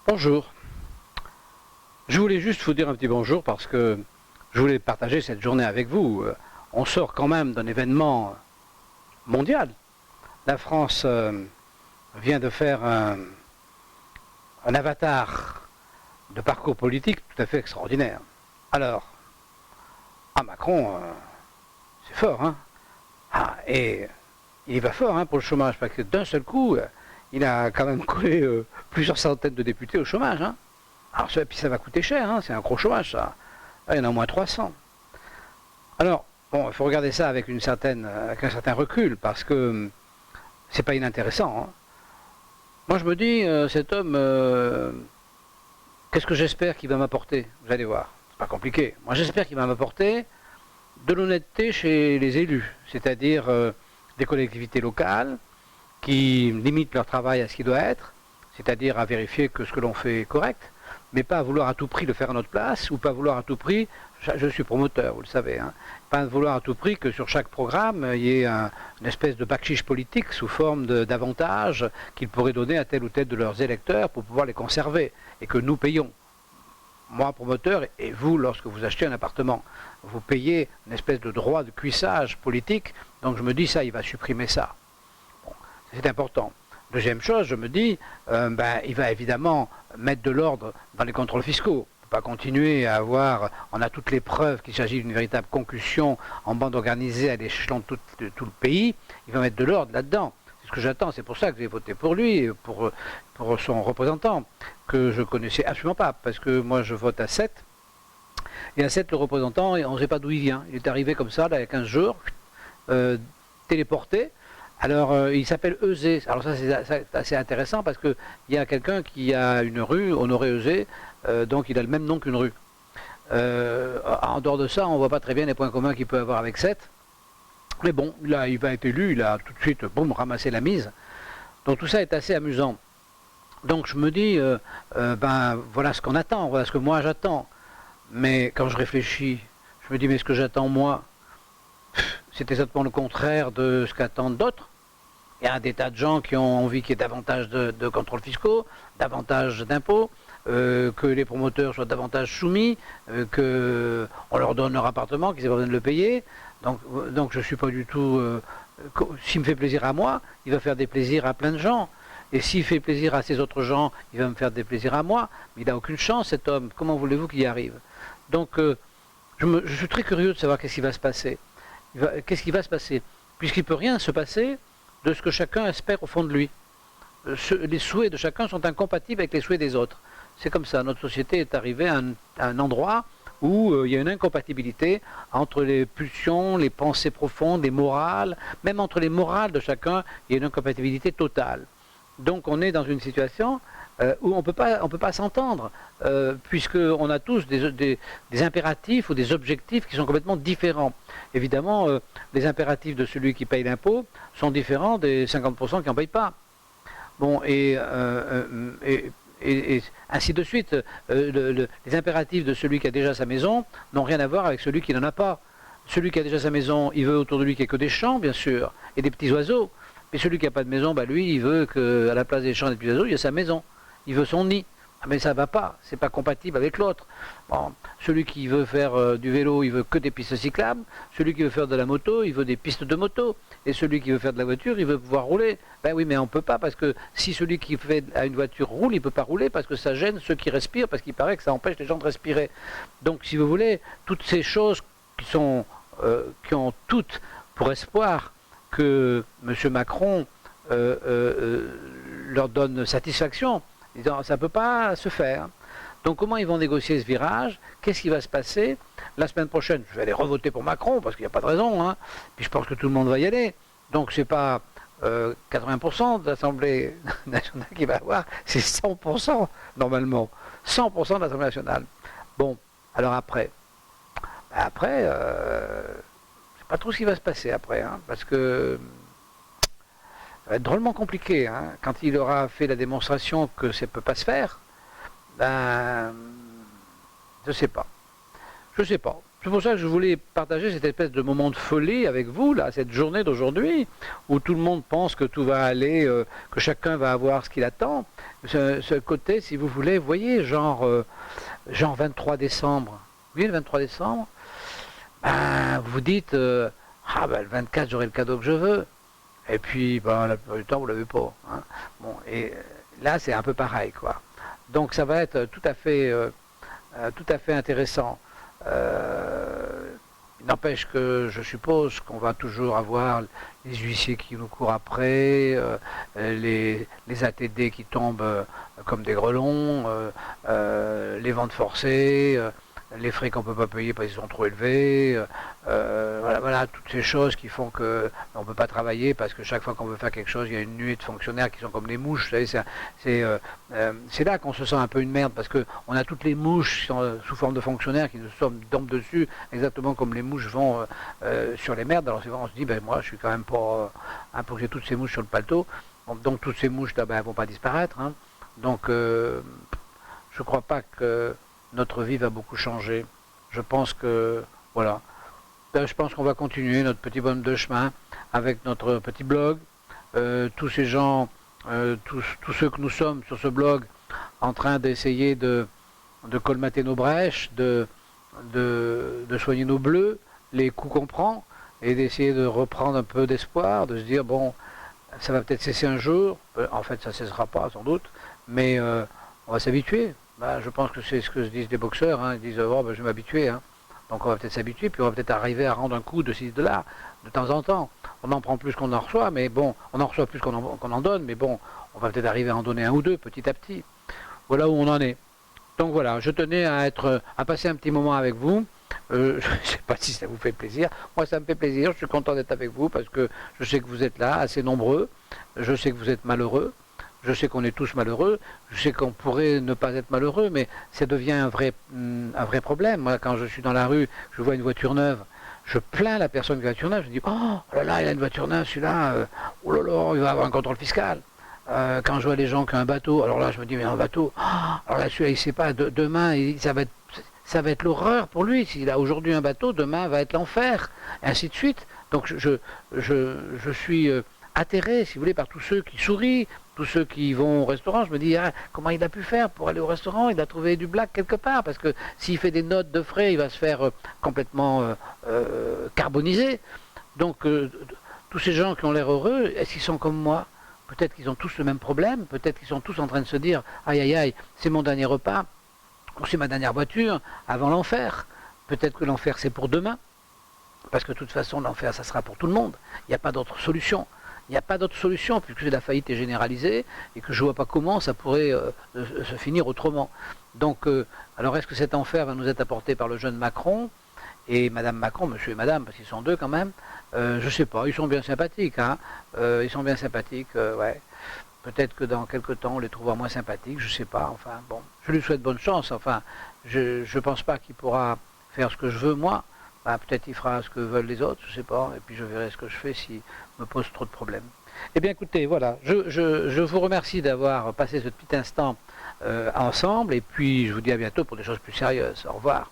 Bonjour. Je voulais juste vous dire un petit bonjour parce que je voulais partager cette journée avec vous. On sort quand même d'un événement mondial. La France vient de faire un avatar de parcours politique tout à fait extraordinaire. Alors, Macron, c'est fort, hein. Et il y va fort pour le chômage, parce que d'un seul coup, il a quand même collé plusieurs centaines de députés au chômage. Alors, puis ça va coûter cher, c'est un gros chômage, ça. Là, il y en a au moins 300. Alors, bon, il faut regarder ça avec un certain recul, parce que c'est pas inintéressant. Moi, je me dis, cet homme, qu'est-ce que j'espère qu'il va m'apporter? Vous allez voir, c'est pas compliqué. Moi, j'espère qu'il va m'apporter de l'honnêteté chez les élus, c'est-à-dire des collectivités locales qui limitent leur travail à ce qu'il doit être, c'est-à-dire à vérifier que ce que l'on fait est correct, mais pas à vouloir à tout prix le faire à notre place, ou pas vouloir à tout prix, je suis promoteur, vous le savez, pas vouloir à tout prix que sur chaque programme, il y ait une espèce de bakchich politique sous forme d'avantages qu'ils pourraient donner à tel ou tel de leurs électeurs pour pouvoir les conserver, et que nous payons. Moi, promoteur, et vous, lorsque vous achetez un appartement, vous payez une espèce de droit de cuissage politique, donc je me dis, ça, il va supprimer ça. Bon, c'est important. Deuxième chose, je me dis, il va évidemment mettre de l'ordre dans les contrôles fiscaux. Il ne faut pas continuer à avoir, on a toutes les preuves qu'il s'agit d'une véritable concussion en bande organisée à l'échelon de tout le pays. Il va mettre de l'ordre là-dedans. C'est ce que j'attends, c'est pour ça que j'ai voté pour lui, pour son représentant, que je ne connaissais absolument pas, parce que moi je vote à 7. Et à 7, le représentant, on ne sait pas d'où il vient. Il est arrivé comme ça, là, il y a 15 jours, téléporté. Alors, il s'appelle Euzé. Alors ça, c'est assez intéressant parce qu'il y a quelqu'un qui a une rue, Honoré Euzé, donc il a le même nom qu'une rue. En dehors de ça, on ne voit pas très bien les points communs qu'il peut avoir avec 7. Mais bon, là, il va être élu, il a tout de suite, boum, ramassé la mise. Donc tout ça est assez amusant. Donc je me dis, voilà ce qu'on attend, voilà ce que moi j'attends. Mais quand je réfléchis, je me dis, mais ce que j'attends moi, c'est exactement le contraire de ce qu'attendent d'autres. Il y a des tas de gens qui ont envie qu'il y ait davantage de contrôles fiscaux, davantage d'impôts, que les promoteurs soient davantage soumis, qu'on leur donne leur appartement, qu'ils aient pas besoin de le payer. Donc je ne suis pas du tout... s'il me fait plaisir à moi, il va faire des plaisirs à plein de gens. Et s'il fait plaisir à ces autres gens, il va me faire des plaisirs à moi. Mais il n'a aucune chance, cet homme. Comment voulez-vous qu'il y arrive? Donc je suis très curieux de savoir qu'est-ce qui va se passer. Qu'est-ce qui va se passer? Puisqu'il ne peut rien se passer de ce que chacun espère au fond de lui. Les souhaits de chacun sont incompatibles avec les souhaits des autres. C'est comme ça, notre société est arrivée à un endroit où il y a une incompatibilité entre les pulsions, les pensées profondes, les morales, même entre les morales de chacun, il y a une incompatibilité totale. Donc on est dans une situation où on ne peut pas s'entendre, puisqu'on a tous des impératifs ou des objectifs qui sont complètement différents. Évidemment, les impératifs de celui qui paye l'impôt sont différents des 50% qui n'en payent pas. Bon, et ainsi de suite. Les impératifs de celui qui a déjà sa maison n'ont rien à voir avec celui qui n'en a pas. Celui qui a déjà sa maison, il veut autour de lui qu'il n'y ait que des champs, bien sûr, et des petits oiseaux. Mais celui qui n'a pas de maison, lui, il veut qu'à la place des champs et des petits oiseaux, il y ait sa maison. Il veut son nid. Mais ça ne va pas, c'est pas compatible avec l'autre. Bon, celui qui veut faire du vélo, il veut que des pistes cyclables. Celui qui veut faire de la moto, il veut des pistes de moto. Et celui qui veut faire de la voiture, il veut pouvoir rouler. Ben oui, mais on ne peut pas, parce que si celui qui fait à une voiture roule, il ne peut pas rouler, parce que ça gêne ceux qui respirent, parce qu'il paraît que ça empêche les gens de respirer. Donc, si vous voulez, toutes ces choses qui ont toutes pour espoir que M. Macron leur donne satisfaction, disant ça ne peut pas se faire. Donc comment ils vont négocier ce virage? Qu'est-ce qui va se passer? La semaine prochaine, je vais aller revoter pour Macron, parce qu'il n'y a pas de raison, puis je pense que tout le monde va y aller. Donc c'est pas 80% de l'Assemblée nationale qui va avoir, c'est 100% normalement. 100% de l'Assemblée nationale. Bon, alors après, je sais pas trop ce qui va se passer après, parce que ça va être drôlement compliqué. Quand il aura fait la démonstration que ça ne peut pas se faire, je ne sais pas. Je ne sais pas. c'est pour ça que je voulais partager cette espèce de moment de folie avec vous, là, cette journée d'aujourd'hui, où tout le monde pense que tout va aller, que chacun va avoir ce qu'il attend. Ce côté, si vous voulez, vous voyez, genre 23 décembre. Oui, le 23 décembre, ben, vous dites, ah ben le 24, j'aurai le cadeau que je veux. Et puis, ben, la plupart du temps, vous ne l'avez pas. Hein. Bon, et là, c'est un peu pareil, quoi. Donc, ça va être tout à fait intéressant. Il n'empêche que je suppose qu'on va toujours avoir les huissiers qui nous courent après, les ATD qui tombent comme des grelons, les ventes forcées, les frais qu'on ne peut pas payer parce qu'ils sont trop élevés, voilà, toutes ces choses qui font que on ne peut pas travailler parce que chaque fois qu'on veut faire quelque chose, il y a une nuée de fonctionnaires qui sont comme des mouches. Vous savez, c'est là qu'on se sent un peu une merde parce qu'on a toutes les mouches qui sont, sous forme de fonctionnaires qui nous tombent dessus, exactement comme les mouches vont sur les merdes. Alors c'est vrai, on se dit, ben moi je suis quand même pas pour que j'ai toutes ces mouches sur le paletot. Donc toutes ces mouches là, ben, elles vont pas disparaître. Hein. Donc je crois pas que notre vie va beaucoup changer. Je pense que, voilà, je pense qu'on va continuer notre petit bonhomme de chemin avec notre petit blog. Tous ces gens, tous ceux que nous sommes sur ce blog, en train d'essayer de colmater nos brèches, de soigner nos bleus, les coups qu'on prend, et d'essayer de reprendre un peu d'espoir, de se dire, bon, ça va peut-être cesser un jour, en fait ça ne cessera pas sans doute, mais on va s'habituer. Ben, je pense que c'est ce que se disent les boxeurs, hein. Ils disent oh, ben, je vais m'habituer. Hein. Donc on va peut-être s'habituer, puis on va peut-être arriver à rendre un coup de ci, de là, de temps en temps. On en prend plus qu'on en reçoit, mais bon, on en reçoit plus qu'on en donne, mais bon, on va peut-être arriver à en donner un ou deux petit à petit. Voilà où on en est. Donc voilà, je tenais à passer un petit moment avec vous. Je ne sais pas si ça vous fait plaisir. Moi, ça me fait plaisir. Je suis content d'être avec vous parce que je sais que vous êtes là, assez nombreux. Je sais que vous êtes malheureux. Je sais qu'on est tous malheureux, je sais qu'on pourrait ne pas être malheureux, mais ça devient un vrai problème. Moi, quand je suis dans la rue, je vois une voiture neuve, je plains la personne de la voiture neuve, je dis « Oh là là, il a une voiture neuve, celui-là, oh là là, il va avoir un contrôle fiscal. » Quand je vois les gens qui ont un bateau, alors là, je me dis « Mais un bateau, alors là, celui-là, il ne sait pas, demain, ça va être l'horreur pour lui. S'il a aujourd'hui un bateau, demain va être l'enfer, et ainsi de suite. » Donc je suis atterré, si vous voulez, par tous ceux qui sourient, tous ceux qui vont au restaurant. Je me dis, ah, comment il a pu faire pour aller au restaurant? Il a trouvé du black quelque part, parce que s'il fait des notes de frais, il va se faire complètement carboniser. Donc, tous ces gens qui ont l'air heureux, est-ce qu'ils sont comme moi? Peut-être qu'ils ont tous le même problème, peut-être qu'ils sont tous en train de se dire, aïe aïe aïe, c'est mon dernier repas, ou c'est ma dernière voiture, avant l'enfer. Peut-être que l'enfer c'est pour demain, parce que de toute façon l'enfer ça sera pour tout le monde, il n'y a pas d'autre solution. Il n'y a pas d'autre solution puisque la faillite est généralisée et que je ne vois pas comment ça pourrait se finir autrement. Donc, alors est-ce que cet enfer va nous être apporté par le jeune Macron et Madame Macron, monsieur et madame, parce qu'ils sont deux quand même, je ne sais pas, ils sont bien sympathiques, hein, ils sont bien sympathiques, ouais. Peut-être que dans quelques temps on les trouvera moins sympathiques, je ne sais pas, enfin bon, je lui souhaite bonne chance, enfin, je ne pense pas qu'il pourra faire ce que je veux moi. Bah, peut-être il fera ce que veulent les autres, je ne sais pas, et puis je verrai ce que je fais s'il me pose trop de problèmes. Eh bien écoutez, voilà, je vous remercie d'avoir passé ce petit instant ensemble, et puis je vous dis à bientôt pour des choses plus sérieuses. Au revoir.